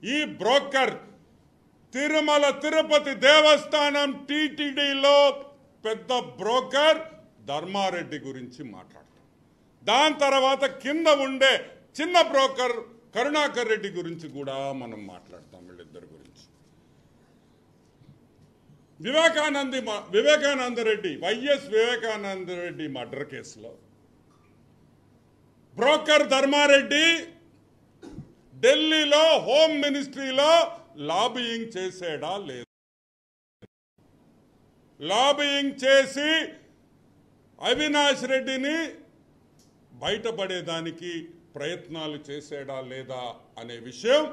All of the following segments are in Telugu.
ఈ బ్రోకర్ తిరుమల తిరుపతి దేవస్థానం టీటీడీలో పెద్ద బ్రోకర్ ధర్మారెడ్డి గురించి మాట్లాడతాం. దాని తర్వాత కింద ఉండే చిన్న బ్రోకర్ కరుణాకర్ రెడ్డి గురించి కూడా మనం మాట్లాడతాం. వీళ్ళిద్దరి గురించి వివేకానందరెడ్డి వైఎస్ వివేకానందరెడ్డి మర్డర్ కేసులో బ్రోకర్ ధర్మారెడ్డి ఢిల్లీలో హోమ్ మినిస్ట్రీలో లాబియింగ్ చేసాడా లేదా, లాబియింగ్ చేసి అవినాష్ రెడ్డిని బయటపడేదానికి ప్రయత్నాలు చేసాడా లేదా అనే విషయం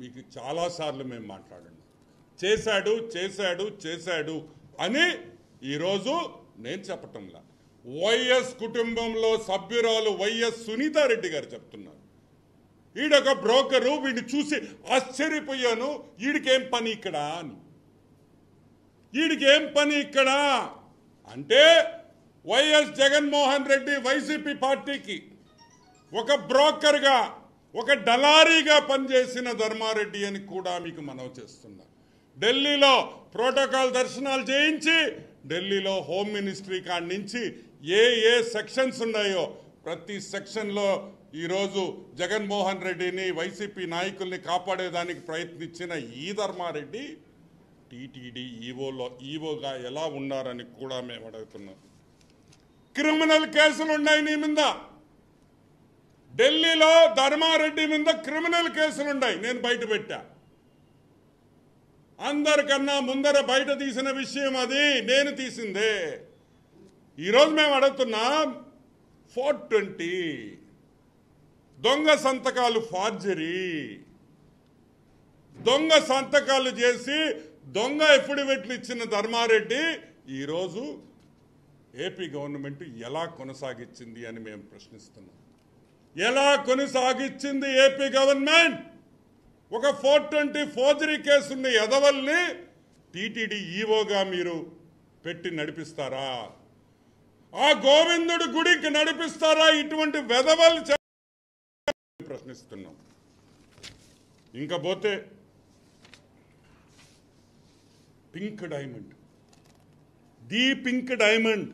మీకు చాలాసార్లు మేము మాట్లాడాము. చేశాడు చేశాడు చేశాడు అని ఈరోజు నేను చెప్పటంలా, వైఎస్ కుటుంబంలో సభ్యురాలు వైఎస్ సునీతారెడ్డి గారు చెప్తున్నారు. ఈడొక బ్రోకరు, వీడిని చూసి ఆశ్చర్యపోయాను, ఈడికేం పని ఇక్కడ అని. ఈడికేం పని ఇక్కడ అంటే వైఎస్ జగన్మోహన్ రెడ్డి వైసీపీ పార్టీకి ఒక బ్రోకర్గా ఒక డలారీగా పనిచేసిన ధర్మారెడ్డి అని కూడా మీకు మనవి చేస్తున్నా. ఢిల్లీలో ప్రోటోకాల్ దర్శనాలు చేయించి ఢిల్లీలో హోమ్ మినిస్ట్రీ కాడి నుంచి ఏ సెక్షన్స్ ఉన్నాయో ప్రతి సెక్షన్లో ఈరోజు జగన్మోహన్ రెడ్డిని వైసీపీ నాయకుల్ని కాపాడేదానికి ప్రయత్నించిన ఈ ధర్మారెడ్డి టీటీడీ ఈవోగా ఎలా ఉన్నారని కూడా మేము అడుగుతున్నాం. క్రిమినల్ కేసులు ఉన్నాయి నీ మీద. ఢిల్లీలో ధర్మారెడ్డి మీద క్రిమినల్ కేసులున్నాయి. నేను బయట పెట్టా. అందరికన్నా ముందర బయట తీసిన విషయం అది, నేను తీసిందే. ఈరోజు మేము అడుగుతున్నాం, 420 దొంగ సంతకాలు ఫార్జరీ, దొంగ సంతకాలు చేసి దొంగ ఎఫిడవిట్లు ఇచ్చిన ధర్మారెడ్డి ఈరోజు ఏపీ గవర్నమెంట్ ఎలా కొనసాగించింది అని మేము ప్రశ్నిస్తున్నాం. ఎలా కొనసాగించింది ఏపీ గవర్నమెంట్? ఒక 420 ఫోర్జరీ కేసున్న ఎదవల్ని టీటీడీ ఈవోగా మీరు పెట్టి నడిపిస్తారా? ఆ గోవిందుడి గుడికి నడిపిస్తారా? ఇటువంటి వెధవలు ప్రశ్నిస్తున్నాం. ఇంకా పోతే pink diamond, the pink diamond,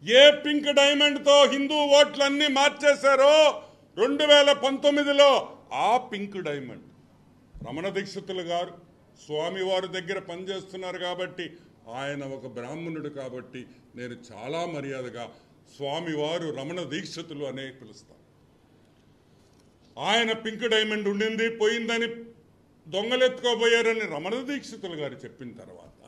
ఏ పింక్ డైమండ్తో హిందూ ఓట్లన్నీ మార్చేశారో 2019లో ఆ పింక్ డైమండ్ రమణ దీక్షితులు గారు స్వామివారి దగ్గర పనిచేస్తున్నారు కాబట్టి, ఆయన ఒక బ్రాహ్మణుడు కాబట్టి నేను చాలా మర్యాదగా స్వామివారు రమణ దీక్షితులు అనే పిలుస్తాను. ఆయన పింక్ డైమండ్ ఉండింది, పోయిందని దొంగలెత్తుకోబోయారని రమణ దీక్షితులు గారు చెప్పిన తర్వాత